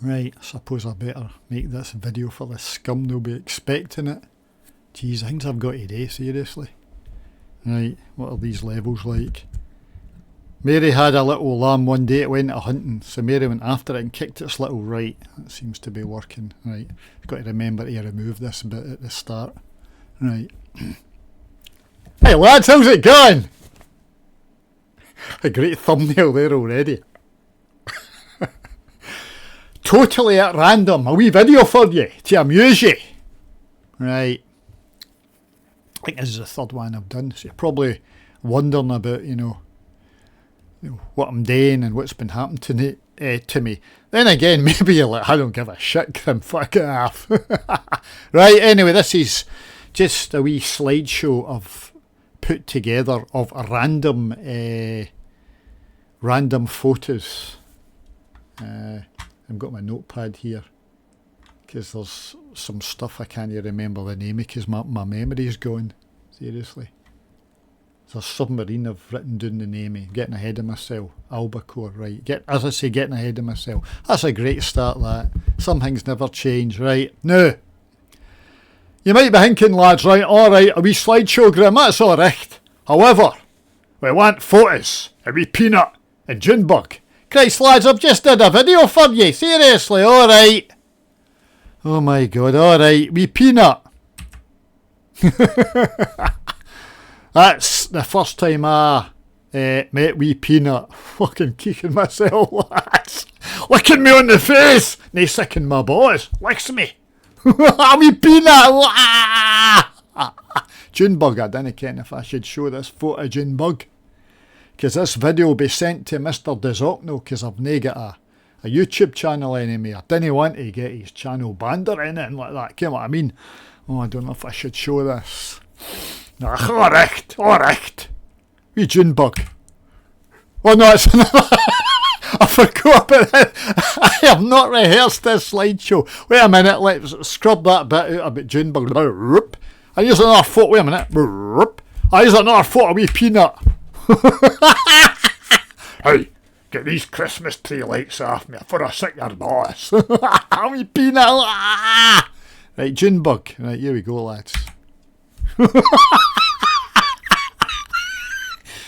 Right, I suppose I better make this video for the scum, they'll be expecting it. Jeez, the things I've got today, seriously. Right, what are these levels like? Mary had a little lamb one day, it went hunting, so Mary went after it and kicked its little right. That seems to be working. Right, got to remember to remove this bit at the start. Right. Hey lads, how's it going? A great thumbnail there already. Totally at random, a wee video for you, to amuse you. Right. I think this is the third one I've done, so you're probably wondering about, you know, what I'm doing and what's been happening to me. Then again, maybe you're like, I don't give a shit, Grim, fuck it off. Right, anyway, this is just a wee slideshow I've put together of random photos. I've got my notepad here because there's some stuff I can't remember the name of because my memory's gone, seriously. There's a submarine I've written down the name of, getting ahead of myself, Albacore, right. As I say, getting ahead of myself. That's a great start, that. Some things never change, right. Now, you might be thinking, lads, right, alright, a wee slideshow, Grim, that's alright. However, we want photos, a wee peanut, and Junebug. Christ, lads, I've just did a video for you, seriously, alright. Oh my god, alright, wee peanut. That's the first time I met wee peanut. Fucking kicking myself, lads. Licking me on the face. Nae sicking my balls. Licks me. Wee peanut. Junebug, I didn't ken if I should show this photo of Junebug. Because this video will be sent to Mr. Dizocno because I've nae got a YouTube channel anymore. I didn't want to get his channel banned or anything like that. You know what I mean? Oh, I don't know if I should show this. Alright. Wee Junebug. Oh no, it's I forgot about it. I have not rehearsed this slideshow. Wait a minute, let's scrub that bit out about Junebug. I use another photo. Wait a minute. I use another photo of wee peanut. Hey, get these Christmas tree lights off me before I sick your boss. Wee peanut. Right, Junebug. Right, here we go, lads.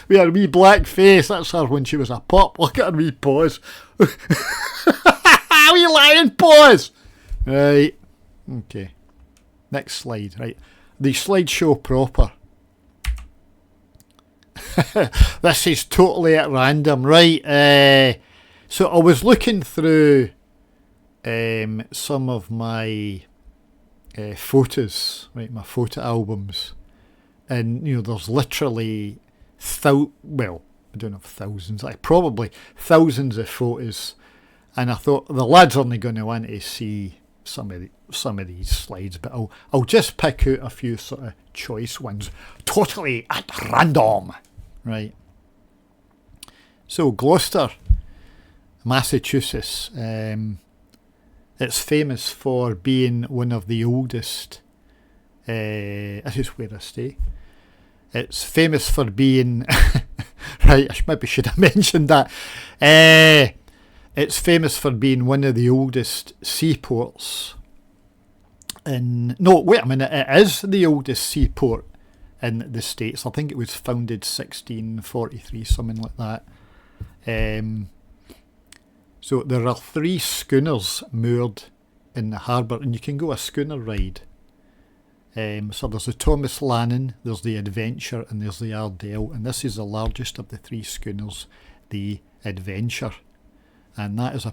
We had a wee black face. That's her when she was a pup. Look at her wee paws. Wee lion paws. Right. Okay. Next slide. Right. The slideshow proper. This is totally at random. Right. So I was looking through some of my photos, right, my photo albums, and you know there's literally I don't know if thousands, like probably thousands of photos, and I thought the lads aren't going to want to see some of these slides, but I'll just pick out a few sort of choice ones, totally at random, right. So Gloucester, Massachusetts. It's famous for being one of the oldest. This is where I stay. It's famous for being right. I maybe should have mentioned that. It's famous for being one of the oldest seaports. No, wait a minute. It is the oldest seaport in the States. I think it was founded 1643, something like that. So there are 3 schooners moored in the harbour, and you can go a schooner ride. So there's the Thomas Lannon, there's the Adventure, and there's the Ardell, and this is the largest of the 3 schooners, the Adventure. And that is a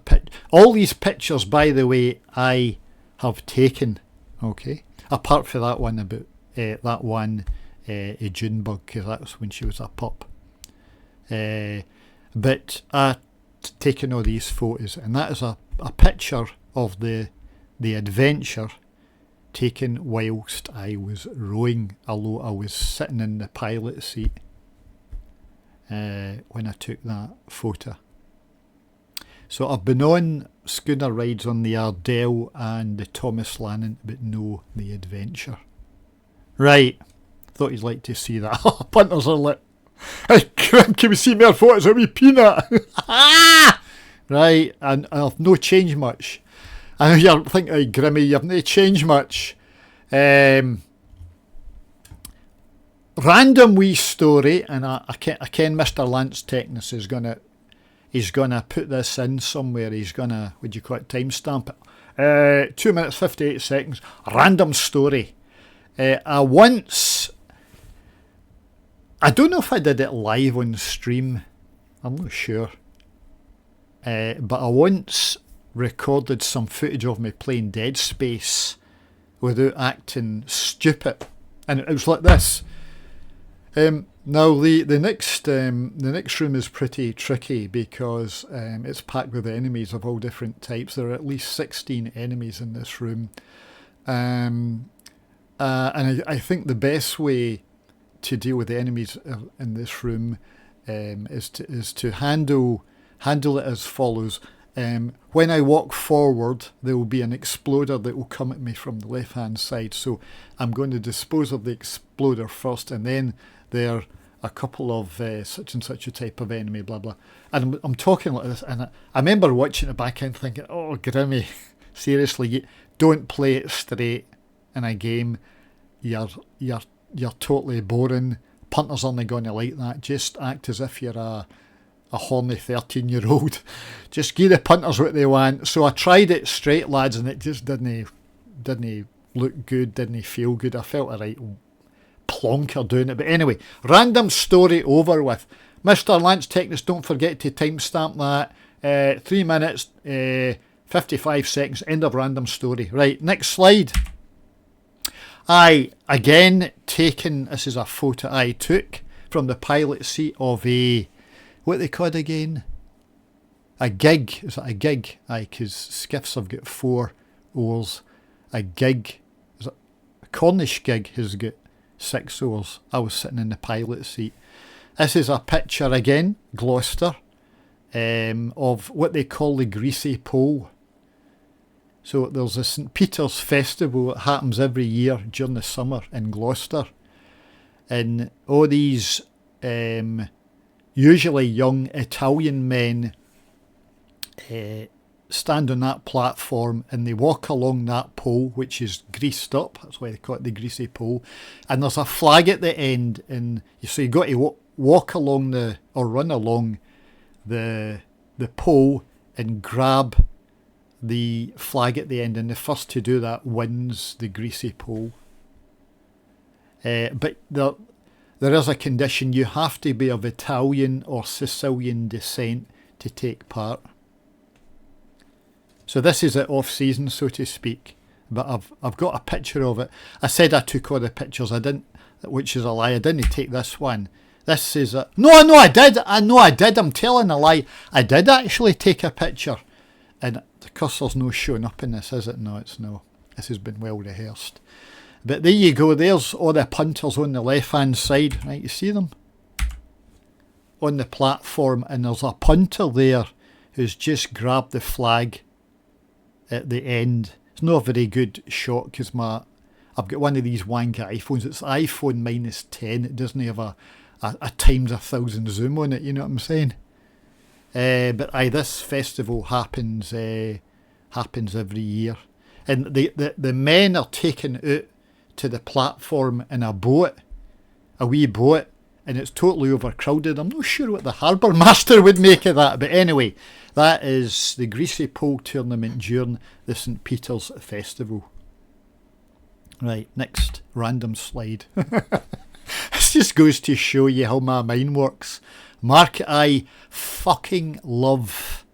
all these pictures, by the way, I have taken, okay, apart from that one about Junebug, because that was when she was a pup. But taking all these photos, and that is a picture of the Adventure taken whilst I was rowing, although I was sitting in the pilot seat when I took that photo. So I've been on schooner rides on the Ardell and the Thomas Lannon, but no the Adventure. Right, thought you'd like to see that. Punters are lit. Hey, can we see more photos of me peanut? right? And I've no changed much. I know you're thinking, oh, Grimmy, you've no changed much. Random wee story, and I ken Mr. Lance Technis he's gonna put this in somewhere. He's gonna, would you call it, timestamp it? 2 minutes 58 seconds. Random story. I don't know if I did it live on stream. I'm not sure. But I once recorded some footage of me playing Dead Space without acting stupid, and it was like this. Now the next room is pretty tricky because it's packed with enemies of all different types. There are at least 16 enemies in this room, and I think the best way to deal with the enemies in this room is to handle it as follows. When I walk forward, there will be an exploder that will come at me from the left hand side, so I'm going to dispose of the exploder first, and then there a couple of such and such a type of enemy, blah blah. And I'm talking like this, and I remember watching it back and thinking, oh Grimmy, seriously, you don't play it straight in a game. You're totally boring. Punters aren't going to like that. Just act as if you're a horny 13-year-old. Just give the punters what they want. So I tried it straight, lads, and it just didn't look good, didn't feel good. I felt a right plonker doing it. But anyway, random story over with. Mr. Lance Technis, don't forget to timestamp that. 3 minutes, 55 seconds, end of random story. Right, next slide. Again taken, this is a photo I took from the pilot seat of what they called again? A gig. Is that a gig? Because skiffs have got 4 oars. A gig, is it a Cornish gig, has got 6 oars. I was sitting in the pilot seat. This is a picture again, Gloucester, of what they call the Greasy Pole. So there's a St. Peter's festival that happens every year during the summer in Gloucester. And all these usually young Italian men stand on that platform and they walk along that pole, which is greased up. That's why they call it the Greasy Pole. And there's a flag at the end, and so you've got to walk along or run along the pole and grab the flag at the end, and the first to do that wins the Greasy Pole. But there is a condition: you have to be of Italian or Sicilian descent to take part. So this is it off season, so to speak. But I've got a picture of it. I said I took all the pictures. I didn't, which is a lie. I didn't take this one. This is a no. I did. I'm telling a lie. I did actually take a picture, and the cursor's no showing up in this, is it? No, it's no. This has been well rehearsed. But there you go. There's all the punters on the left-hand side. Right, you see them? On the platform, and there's a punter there who's just grabbed the flag at the end. It's not a very good shot because I've got one of these wanker iPhones. It's iPhone -10. It doesn't have a times 1,000 zoom on it, you know what I'm saying? But this festival happens every year, and the men are taken out to the platform in a wee boat, and it's totally overcrowded. I'm not sure what the harbour master would make of that, but anyway, that is the Greasy Pole tournament during the St. Peter's Festival. Right, next random slide. This just goes to show you how my mind works. I fucking love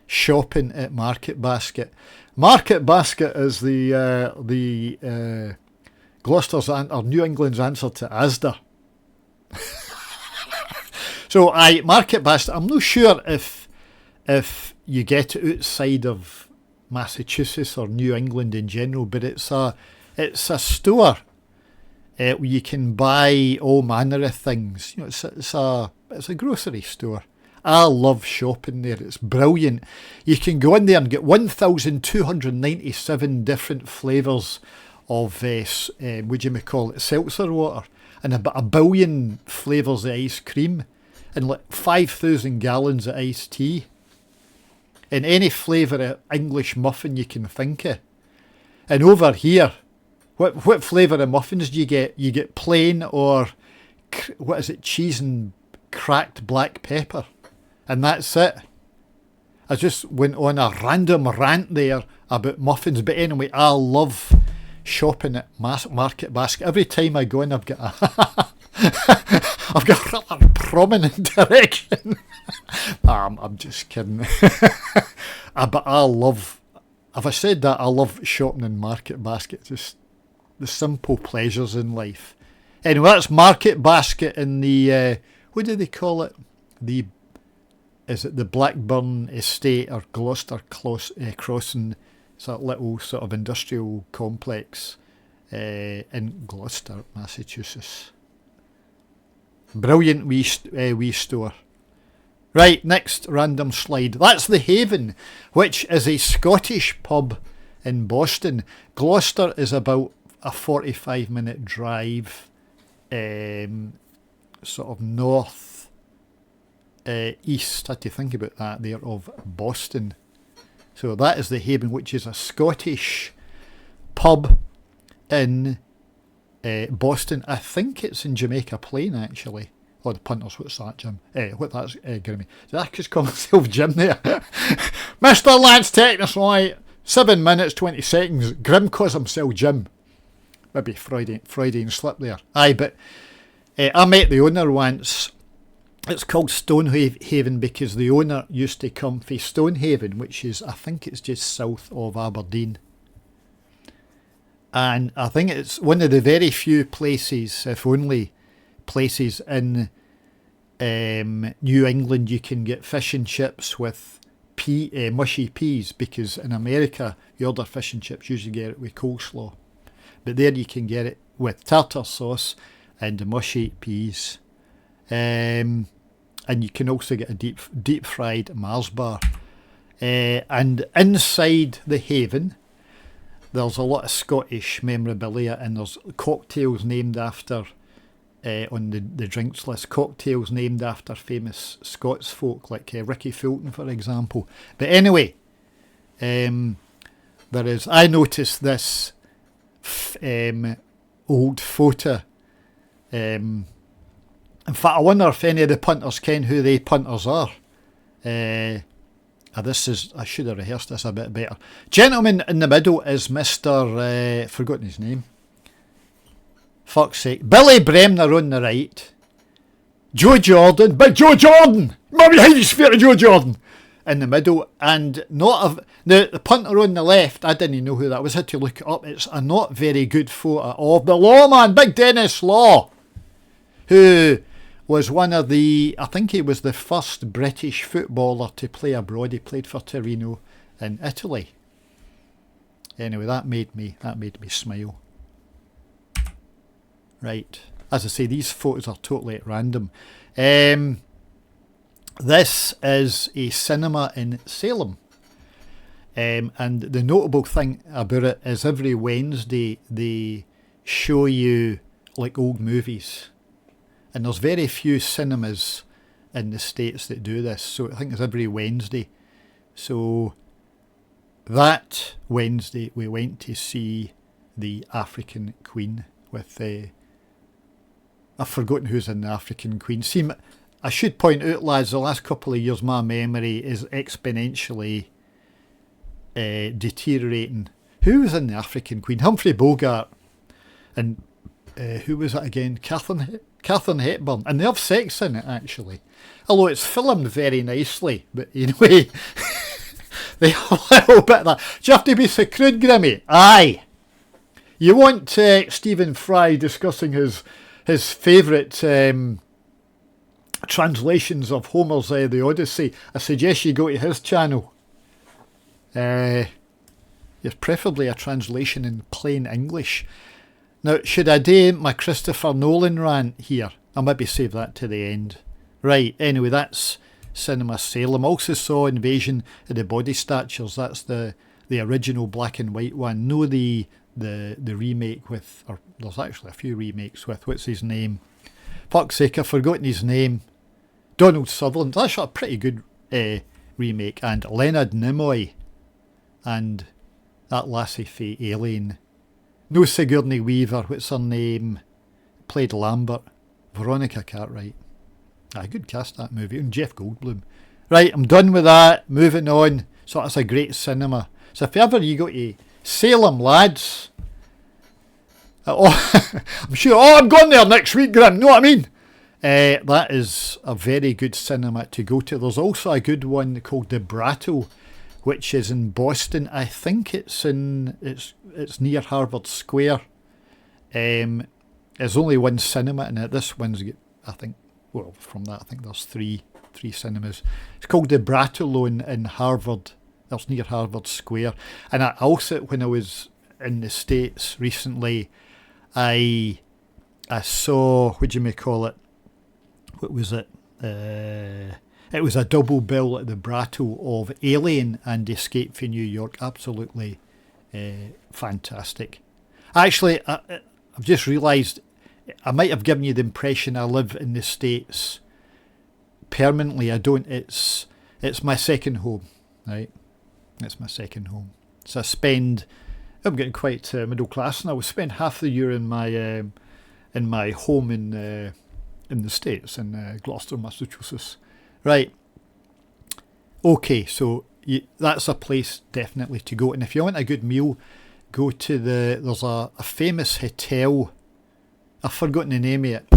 shopping at Market Basket. Market Basket is the Gloucester's or New England's answer to Asda. So Market Basket. I'm not sure if you get it outside of Massachusetts or New England in general, but it's a store where you can buy all manner of things. You know, it's a grocery store. I love shopping there. It's brilliant. You can go in there and get 1,297 different flavours of what you may call it, seltzer water, and about 1 billion flavours of ice cream, and like 5,000 gallons of iced tea. in any flavour of English muffin you can think of. And over here, what flavour of muffins do you get? You get plain or, what is it, cheese and cracked black pepper. And that's it. I just went on a random rant there about muffins. But anyway, I love shopping at Market Basket. Every time I go in, I've got I've got a rather prominent direction. I'm just kidding. But I love, if I said that, I love shopping in Market Basket. Just the simple pleasures in life. Anyway, that's Market Basket in the, what do they call it? Is it the Blackburn Estate or Gloucester Crossing? It's that little sort of industrial complex in Gloucester, Massachusetts. Brilliant wee store. Right, next random slide. That's the Haven, which is a Scottish pub in Boston. Gloucester is about a 45-minute drive, sort of north east. I had to think about that there, of Boston. So that is the Haven, which is a Scottish pub in Boston. I think it's in Jamaica Plain, actually. Oh, the punters, what's that, Jim? What that's Grimmy. Did I just call myself Jim there? Mr. Lance Technus, right? 7 minutes, 20 seconds. Grim calls himself Jim. Maybe Freudian slip there. Aye, but I met the owner once. It's called Stonehaven because the owner used to come from Stonehaven, which is, I think it's just south of Aberdeen. And I think it's one of the very few places, if only places in New England you can get fish and chips with mushy peas, because in America you order fish and chips, usually get it with coleslaw. But there you can get it with tartar sauce and mushy peas. And you can also get a deep fried Mars bar. And inside the Haven, there's a lot of Scottish memorabilia, and there's cocktails named after, on the drinks list, cocktails named after famous Scots folk like Ricky Fulton, for example. But anyway, I noticed this old photo. In fact, I wonder if any of the punters ken who they punters are. I should have rehearsed this a bit better. Gentleman in the middle is Mr. Forgotten his name. Fuck's sake. Billy Bremner on the right. Joe Jordan. Big Joe Jordan! Mummy Hemisphere to Joe Jordan! In the middle. And the punter on the left, I didn't know who that was. I had to look it up. It's a not very good photo of the Lawman, Big Dennis Law, who was one of the, I think he was the first British footballer to play abroad. He played for Torino in Italy. Anyway, that made me smile. Right, as I say, these photos are totally at random. This is a cinema in Salem. And the notable thing about it is every Wednesday they show you like old movies. And there's very few cinemas in the States that do this. So I think it's every Wednesday. So that Wednesday we went to see The African Queen with, I've forgotten who's in The African Queen. See, I should point out, lads, the last couple of years my memory is exponentially deteriorating. Who was in The African Queen? Humphrey Bogart. And who was it again? Catherine Hepburn, and they have sex in it actually, although it's filmed very nicely. But anyway, they have a little bit of that. Do you have to be so crude, Grimmy? Aye. You want Stephen Fry discussing his favourite translations of Homer's The Odyssey? I suggest you go to his channel. There's preferably a translation in plain English. Now, should I do my Christopher Nolan rant here? I'll maybe save that to the end. Right, anyway, that's Cinema Salem. Also saw Invasion of the Body Snatchers. That's the original black and white one. No, the remake with, or there's actually a few remakes with, what's his name? Fuck's sake, I've forgotten his name. Donald Sutherland. That's actually a pretty good remake, and Leonard Nimoy and that lassie fae Alien. No Sigourney Weaver, what's her name? Played Lambert. Veronica Cartwright. Good cast, that movie. And Jeff Goldblum. Right, I'm done with that. Moving on. So that's a great cinema. So if ever you go to Salem, lads. I'm sure, I'm going there next week, Grim. Know what I mean? That is a very good cinema to go to. There's also a good one called The Brattle, which is in Boston. I think it's near Harvard Square. There's only one cinema in it. This one's, I think, well, from that I think there's three cinemas. It's called The Brattle in Harvard. That's near Harvard Square. And I also, when I was in the States recently, I saw, what do you may call it? What was it? It was a double bill at the Brattle of Alien and Escape from New York. Absolutely fantastic. Actually, I've just realised I might have given you the impression I live in the States permanently. I don't. It's my second home, right? It's my second home. So I'm getting quite middle class now. I spend half the year in my home in the States, in Gloucester, Massachusetts. Right. Okay, so that's a place definitely to go. And if you want a good meal, go to there's a famous hotel. I've forgotten the name of it.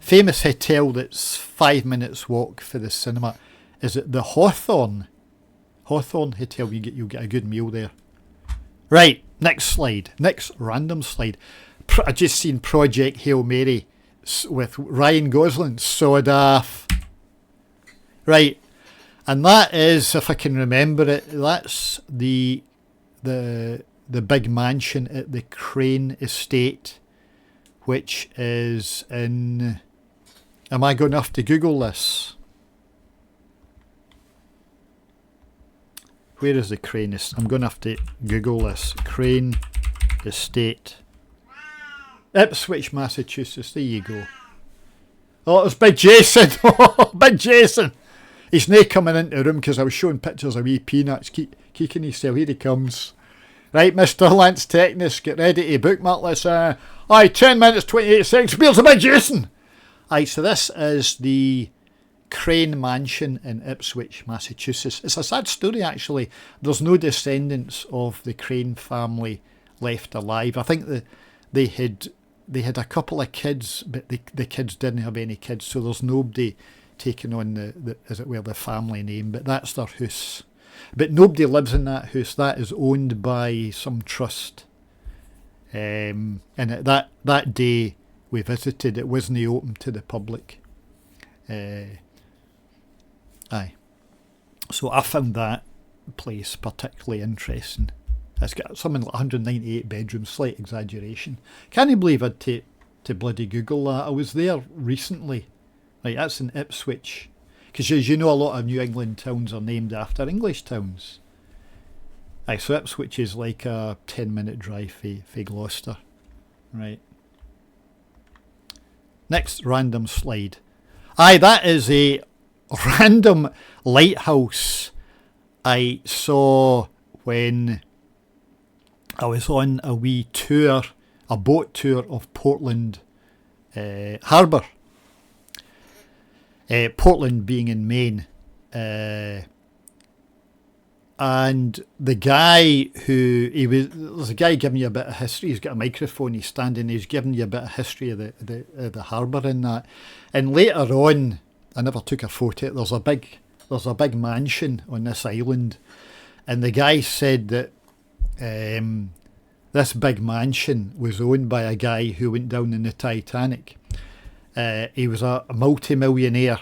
Famous hotel that's 5 minutes walk for the cinema. Is it the Hawthorne? Hawthorne Hotel. You'll get a good meal there. Right, next slide. Next random slide. I just seen Project Hail Mary with Ryan Gosling. So daft. Right, and that is, if I can remember it, that's the big mansion at the Crane Estate, which is in... Am I going to have to Google this? Where is the Crane Estate? I'm going to have to Google this. Crane Estate. Ipswich, Massachusetts. There you go. Oh, it's Big Jason. Big Jason. He's not coming into the room because I was showing pictures of wee Peanuts keeking himself. Here he comes. Right, Mr. Lance Technis, get ready to bookmark this. 10 minutes, 28 seconds. Where's the Big Jason? So this is the Crane Mansion in Ipswich, Massachusetts. It's a sad story, actually. There's no descendants of the Crane family left alive. I think they had a couple of kids, but the kids didn't have any kids, so there's nobody taking on the family name. But that's their house. But nobody lives in that house. That is owned by some trust. And that day we visited, it wasn't open to the public. So I found that place particularly interesting. It's got something like 198 bedrooms, slight exaggeration. Can't you believe I'd to bloody Google that? I was there recently. Right, that's in Ipswich. Because as you know, a lot of New England towns are named after English towns. So Ipswich is like a 10-minute drive for Gloucester. Right. Next random slide. That is a random lighthouse I saw when I was on a wee tour, a boat tour of Portland Harbour. Portland being in Maine. And the guy there's a guy giving you a bit of history. He's got a microphone, he's standing, he's giving you a bit of history of the harbour and that. And later on, I never took a photo, there's a big mansion on this island. And the guy said that this big mansion was owned by a guy who went down in the Titanic. He was a multi-millionaire,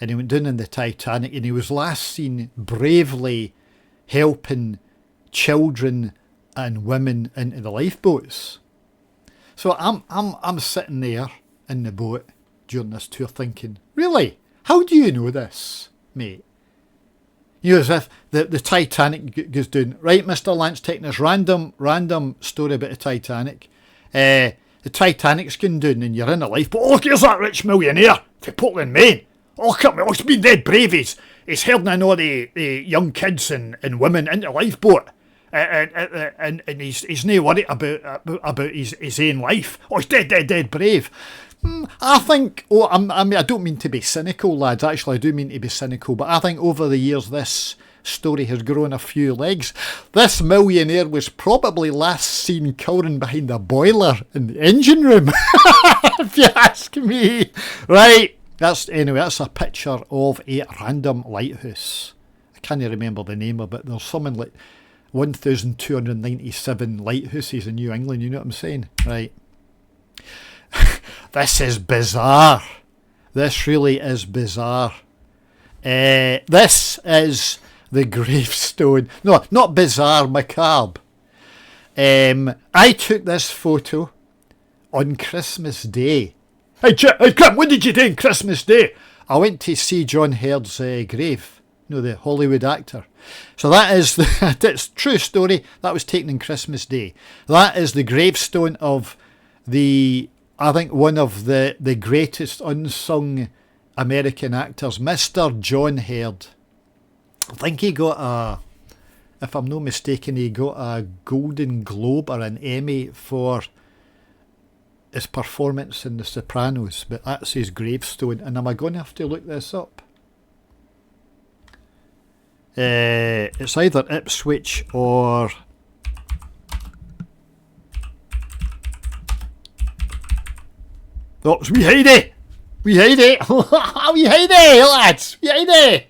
and he went down in the Titanic, and he was last seen bravely helping children and women into the lifeboats. So I'm sitting there in the boat during this tour thinking, really? How do you know this, mate? You know, as if the Titanic goes down. Right, Mr. Lance Technis, random story about the Titanic. The Titanic's going down and you're in a lifeboat. Oh, look, here's that rich millionaire from Portland, Maine. Oh, come on, it's been dead brave. He's herding in all the young kids and women into a lifeboat. And he's no worried about his own life. Oh, he's dead brave. I think, I mean, I don't mean to be cynical, lads. Actually, I do mean to be cynical. But I think over the years, this story has grown a few legs. This millionaire was probably last seen cowering behind a boiler in the engine room, if you ask me. Right, that's a picture of a random lighthouse. I can't remember the name of it. There's something like 1,297 lighthouses in New England, you know what I'm saying? Right. This is bizarre. This really is bizarre. This is the gravestone. No, not bizarre, macabre. I took this photo on Christmas Day. Hey, Graham, what did you do on Christmas Day? I went to see John Haird's grave. No, the Hollywood actor. So that is, it's true story, that was taken on Christmas Day. That is the gravestone of I think one of the greatest unsung American actors, Mr. John Haird. I think he got if I'm not mistaken, he got a Golden Globe or an Emmy for his performance in The Sopranos, but that's his gravestone. And am I going to have to look this up? It's either Ipswich or... Oh, it's wee Heidi! Wee Heidi! Wee Heidi, lads! Wee Heidi!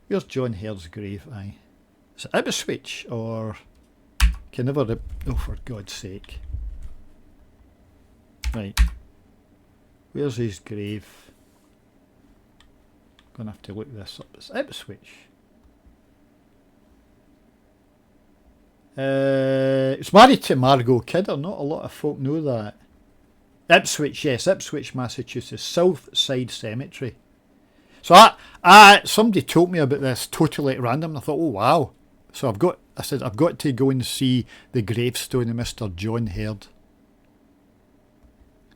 Where's John Haird's grave? Aye. Is it Ipswich or... Can never... Oh, for God's sake. Right. Where's his grave? Gonna have to look this up. It's Ipswich. It's married to Margot Kidder. Not a lot of folk know that. Ipswich, yes, Ipswich, Massachusetts, Southside Cemetery. So somebody told me about this totally at random, and I thought, oh wow. So I've got to go and see the gravestone of Mr. John Haird.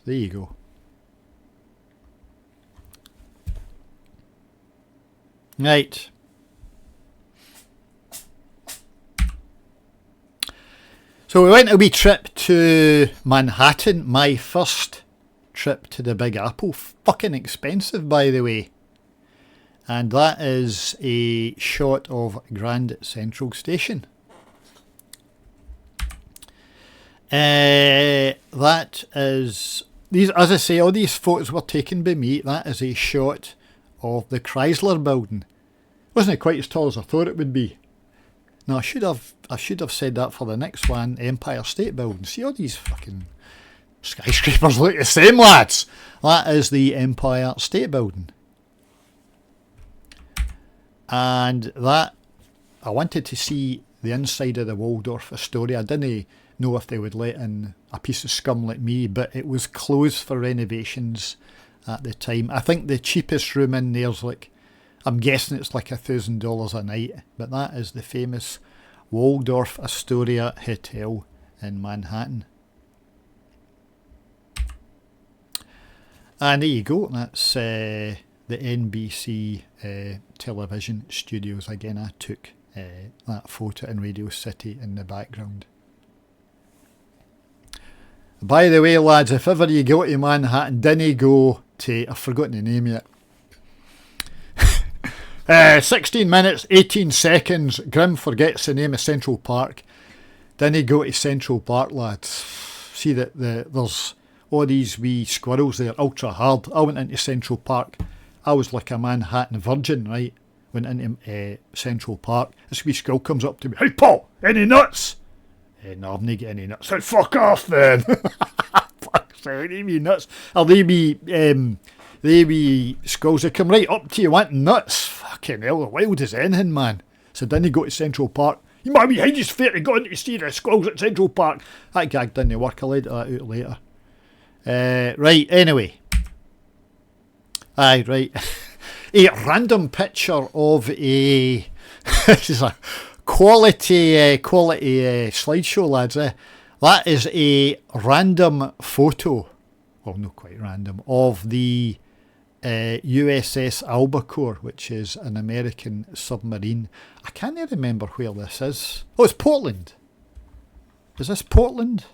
There you go. Right. So we went a wee trip to Manhattan, my first trip to the Big Apple. Fucking expensive, by the way. And that is a shot of Grand Central Station. That is... These, as I say, all these photos were taken by me. That is a shot of the Chrysler building. Wasn't it quite as tall as I thought it would be? No, I should have said that for the next one, Empire State Building. See all these fucking skyscrapers look the same, lads. That is the Empire State Building. And that, I wanted to see the inside of the Waldorf Astoria. I didn't know if they would let in a piece of scum like me, but it was closed for renovations at the time. I think the cheapest room in there's like, I'm guessing it's like $1,000 a night, but that is the famous Waldorf Astoria Hotel in Manhattan. And there you go, that's the NBC television studios. Again, I took that photo in Radio City in the background. By the way, lads, if ever you go to Manhattan, dinna go to, I've forgotten the name yet. 16 minutes, 18 seconds. Grim forgets the name of Central Park. Dinna go to Central Park, lads. See that there's all these wee squirrels there, ultra hard. I went into Central Park. I was like a Manhattan virgin, right? Went into Central Park. This wee squirrel comes up to me. Hey, Paul, any nuts? No, I've not got any nuts. So fuck off then. Fuck, so they be nuts. Or they be squirrels that come right up to you wanting nuts. Fucking hell, the wild as anything, man. So didn't go to Central Park. You might be behind his fair to go in to see the squirrels at Central Park. That gag didn't work. I laid that out later. Right, anyway. Aye, right. A random picture of a... this is a quality slideshow, lads. That is a random photo, well, not quite random, of the USS Albacore, which is an American submarine. I can't remember where this is. Oh, it's Portland. Is this Portland?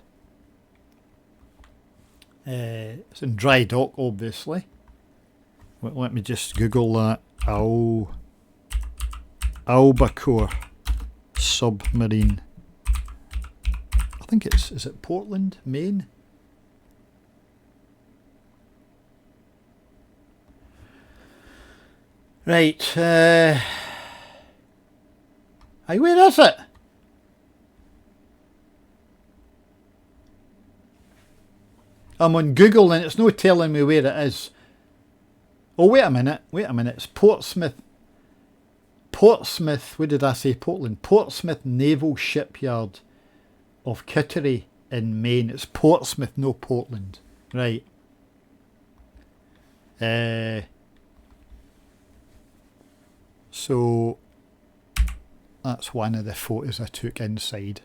It's in dry dock, obviously. Let me just Google that. Albacore submarine. I think is it Portland, Maine? Right. Hey, where is it? I'm on Google and it's not telling me where it is. Oh, wait a minute. It's Portsmouth. What did I say? Portland. Portsmouth Naval Shipyard of Kittery in Maine. It's Portsmouth, no Portland. Right. So that's one of the photos I took inside.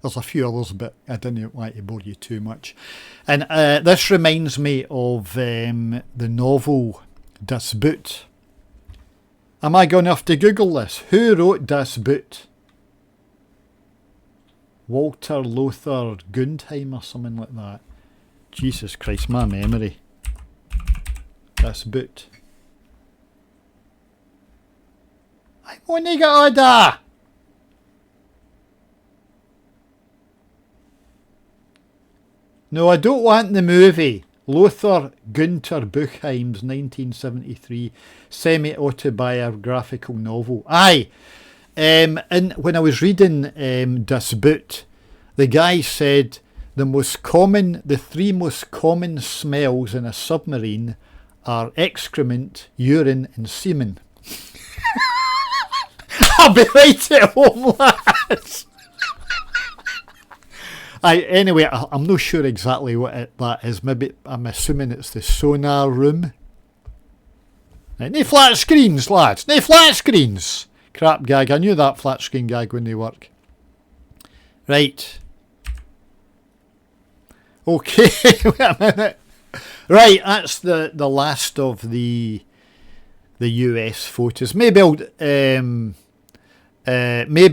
There's a few others, but I didn't want to bore you too much. And this reminds me of the novel Das Boot. Am I going to have to Google this? Who wrote Das Boot? Walter Lothar Gundheim or something like that. Jesus Christ, my memory. Das Boot. I'm only got order. No, I don't want the movie. Lothar Günther Buchheim's 1973 semi-autobiographical novel. Aye, and when I was reading Das Boot, the guy said the three most common smells in a submarine are excrement, urine and semen. I'll be right at home, lads. Anyway, I'm not sure exactly what that is. Maybe I'm assuming it's the sonar room. Right, no flat screens, lads. No flat screens. Crap gag. I knew that flat screen gag when they work. Right. Okay. Wait a minute. Right, that's the last of the US photos. Maybe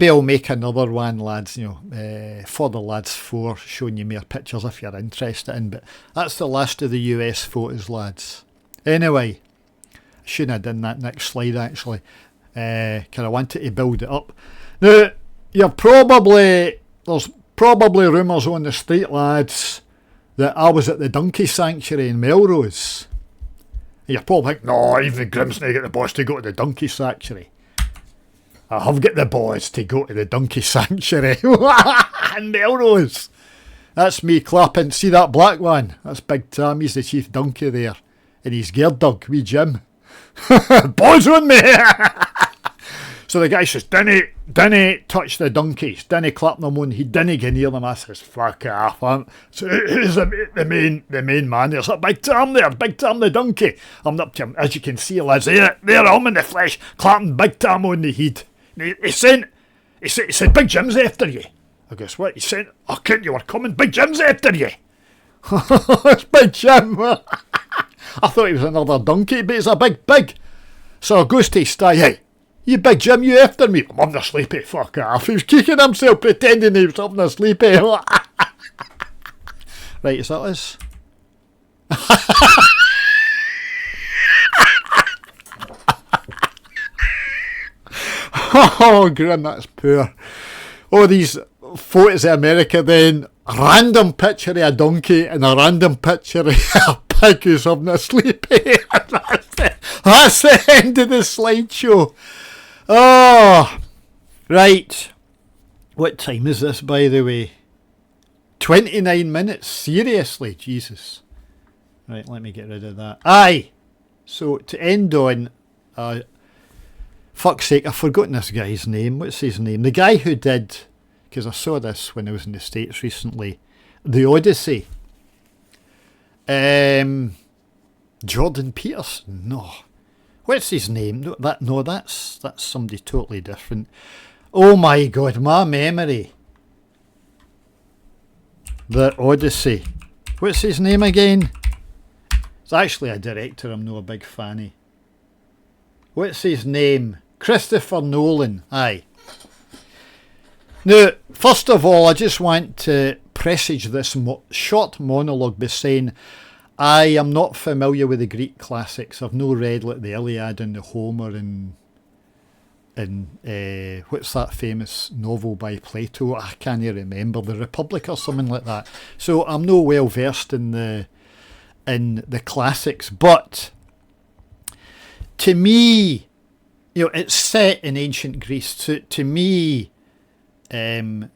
I'll make another one, lads, for the lads 4, showing you more pictures if you're interested in, but that's the last of the US photos, lads. Anyway, I shouldn't have done that next slide, actually, because I wanted to build it up. Now, there's probably rumours on the street, lads, that I was at the Donkey Sanctuary in Melrose. You're probably thinking, no, even Grimsney get the boss to go to the Donkey Sanctuary. I have got the boys to go to the Donkey Sanctuary in Melrose. That's me clapping. See that black one? That's Big Tam. He's the chief donkey there. And he's geared dog, wee Jim. Boys on me! So the guy says, dinna touch the donkeys. Dinna clap them on. He dinna get near them. I says, fuck off. So who's the main man? There's a Big Tam there. Big Tam the donkey. I'm up to him. As you can see, lads, there I'm in the flesh, clapping Big Tam on the head. He said, Big Jim's after you. I guess what? He said, I couldn't you were coming. Big Jim's after you. It's Big Jim. I thought he was another donkey, but he's a big. So I goes to his stye. Hey, you Big Jim, you after me? I'm on the sleepy. Fuck off. He was kicking himself pretending he was up in the sleepy. Right, is that us? Oh, Grim, that's poor. Oh, these photos of America then. A random picture of a donkey and a random picture of a pig who's having a sleepy. That's the end of the slideshow. Oh, right. What time is this, by the way? 29 minutes. Seriously, Jesus. Right, let me get rid of that. Aye. So, to end on... fuck's sake, I've forgotten this guy's name. What's his name? The guy who did, because I saw this when I was in the States recently, The Odyssey. Jordan Peterson? No. What's his name? That's somebody totally different. Oh my God, my memory. The Odyssey. What's his name again? It's actually a director I'm not a big fan of. What's his name? Christopher Nolan. Aye. Now, first of all, I just want to presage this short monologue by saying I am not familiar with the Greek classics. I've no read like the Iliad and the Homer and what's that famous novel by Plato? I can't remember, The Republic or something like that. So I'm no well versed in the classics, but to me, it's set in ancient Greece. To me, the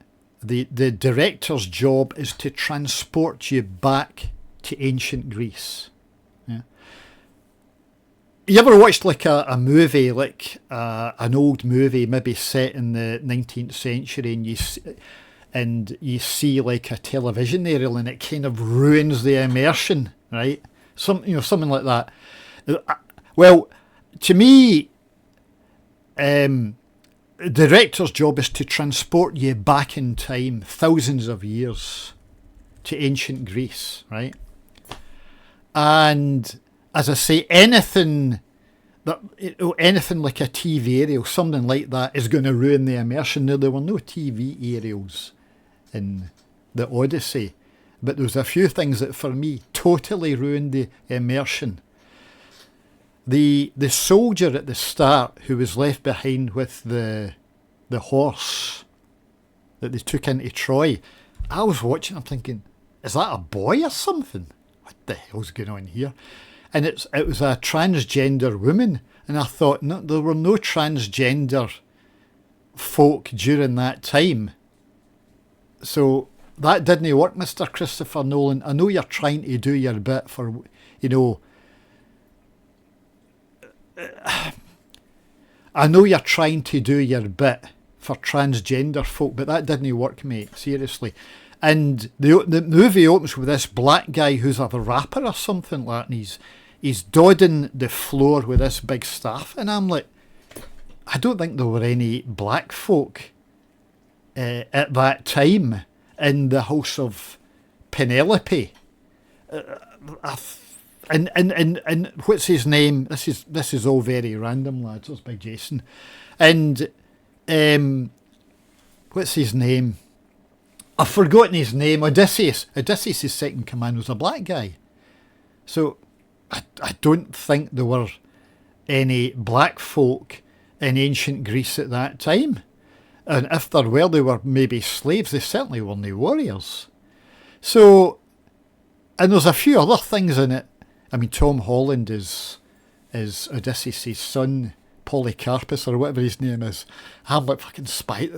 director's job is to transport you back to ancient Greece. Yeah. You ever watched like a movie, like an old movie, maybe set in the 19th century, and you see like a television aerial, and it kind of ruins the immersion, right? Something like that. Well, to me, the director's job is to transport you back in time, thousands of years, to ancient Greece, right? And as I say, anything like a TV aerial, something like that, is going to ruin the immersion. Now, there were no TV aerials in the Odyssey, but there was a few things that for me totally ruined the immersion. The soldier at the start who was left behind with the horse that they took into Troy, I was watching, I'm thinking, is that a boy or something? What the hell's going on here? And it was a transgender woman, and I thought, no, there were no transgender folk during that time. So that didn't work, Mr. Christopher Nolan. I know you're trying to do your bit for, I know you're trying to do your bit for transgender folk, but that didn't work, mate, seriously. And the movie opens with this black guy who's a rapper or something like that, and he's dodding the floor with this big staff, and I'm like, I don't think there were any black folk at that time in the house of Penelope. And what's his name? This is all very random, lads. There's Big Jason. And what's his name? I've forgotten his name. Odysseus. Odysseus' second command was a black guy. So I don't think there were any black folk in ancient Greece at that time. And if there were, they were maybe slaves. They certainly weren't warriors. So, and there's a few other things in it. I mean, Tom Holland is Odysseus' son, Polycarpus, or whatever his name is. I'm like, fucking spite.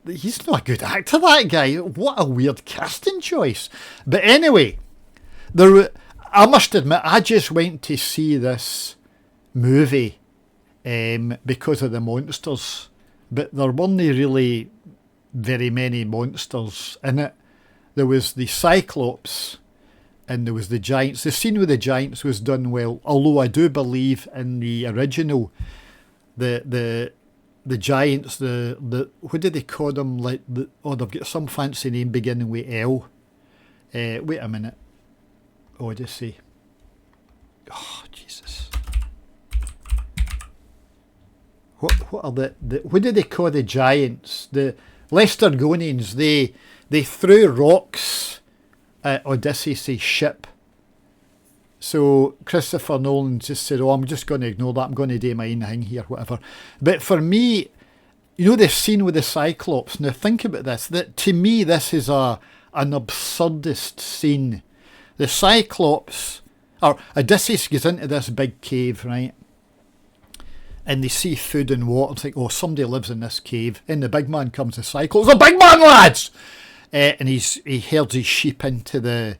He's not a good actor, that guy. What a weird casting choice. But anyway, I must admit, I just went to see this movie because of the monsters. But there weren't really very many monsters in it. There was the Cyclops and there was the giants. The scene with the giants was done well, although I do believe in the original, the giants, the what did they call them? Like they've got some fancy name beginning with L. Wait a minute. Odyssey. Oh Jesus. What are what did they call the giants? The Laestrygonians. They threw rocks at Odysseus' ship. So Christopher Nolan just said, I'm just going to ignore that. I'm going to do my own thing here, whatever. But for me, the scene with the Cyclops. Now think about this. That to me, this is an absurdist scene. The Cyclops, or Odysseus goes into this big cave, right? And they see food and water. It's like, oh, somebody lives in this cave. And the big man comes, the Cyclops. The big man, lads! And he herds his sheep into the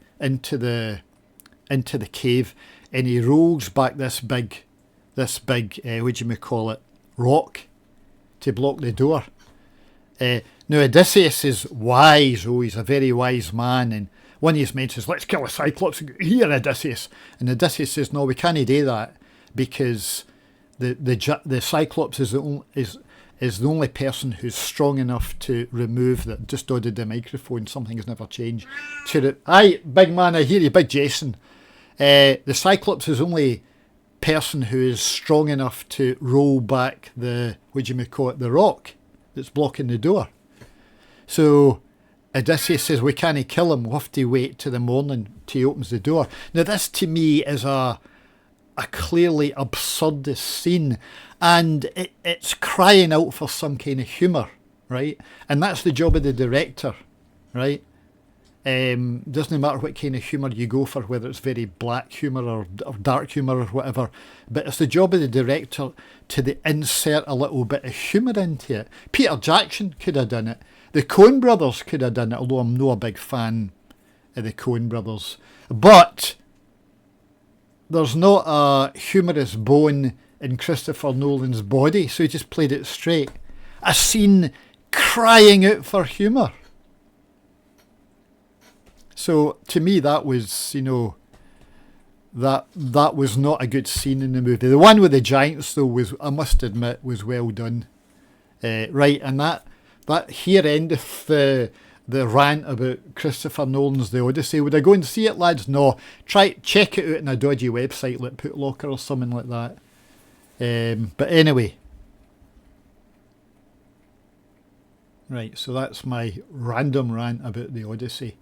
cave, and he rolls back this big what do you call it, rock, to block the door. Now Odysseus is wise. Oh, he's a very wise man, and one of his mates says, let's kill a Cyclops. Here, Odysseus. And Odysseus says, no, we can't do that, because the Cyclops is the only person who's strong enough to remove that. Just ordered the microphone. Something has never changed. Aye, big man, I hear you, Big Jason. The Cyclops is only person who is strong enough to roll back the, what do you may call it, the rock that's blocking the door. So Odysseus says we can't kill him, we'll have to wait till the morning till he opens the door. Now this to me is a clearly absurdist scene, and it's crying out for some kind of humour, right? And that's the job of the director, right? Doesn't matter what kind of humour you go for, whether it's very black humour or dark humour or whatever, but it's the job of the director to insert a little bit of humour into it. Peter Jackson could have done it. The Coen brothers could have done it, although I'm not a big fan of the Coen brothers. But there's not a humorous bone in Christopher Nolan's body, so he just played it straight. A scene crying out for humour. So to me that was, that was not a good scene in the movie. The one with the giants though was, I must admit, was well done. Right, and that here endeth the rant about Christopher Nolan's The Odyssey. Would I go and see it, lads? No. Check it out on a dodgy website like Putlocker or something like that. But anyway. Right, so that's my random rant about The Odyssey.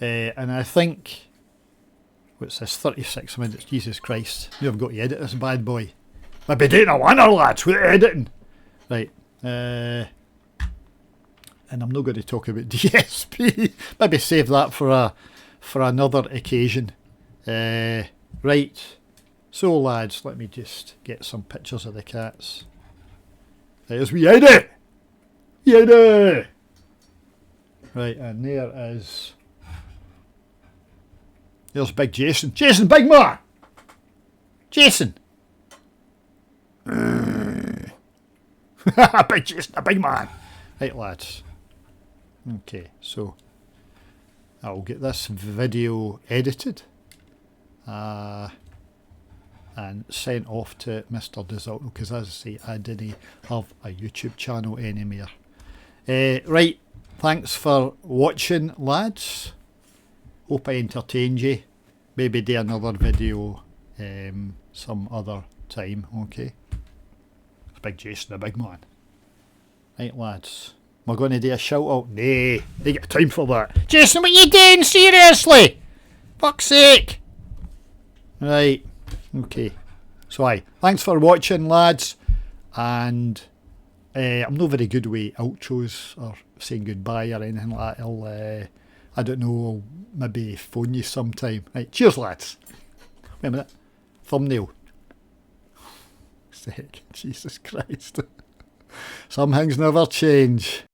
And I think, what's this, 36 minutes, Jesus Christ. Now I've got to edit this bad boy. Maybe doing a winner, lads, with editing. Right, and I'm not going to talk about DSP. Maybe save that for another occasion. Right, so lads, let me just get some pictures of the cats. There's we edit! Edit! Right, and there's big Jason. Jason, big man! Jason! Big Jason, a big man! Right, lads. Okay, so I'll get this video edited and sent off to Mr. Desulto, because as I say, I didn't have a YouTube channel anymore. Right, thanks for watching, lads. Hope I entertained you. Maybe do another video some other time, okay? It's Big Jason, a big man. Right, lads. Am I going to do a shout out? Nay, they get time for that. Jason, what you doing? Seriously? Fuck's sake. Right, okay. So aye, thanks for watching, lads. And I'm not very good with outros or saying goodbye or anything like that. I don't know, I'll maybe phone you sometime. Right, cheers, lads. Wait a minute. Thumbnail. Sick. Jesus Christ. Some things never change.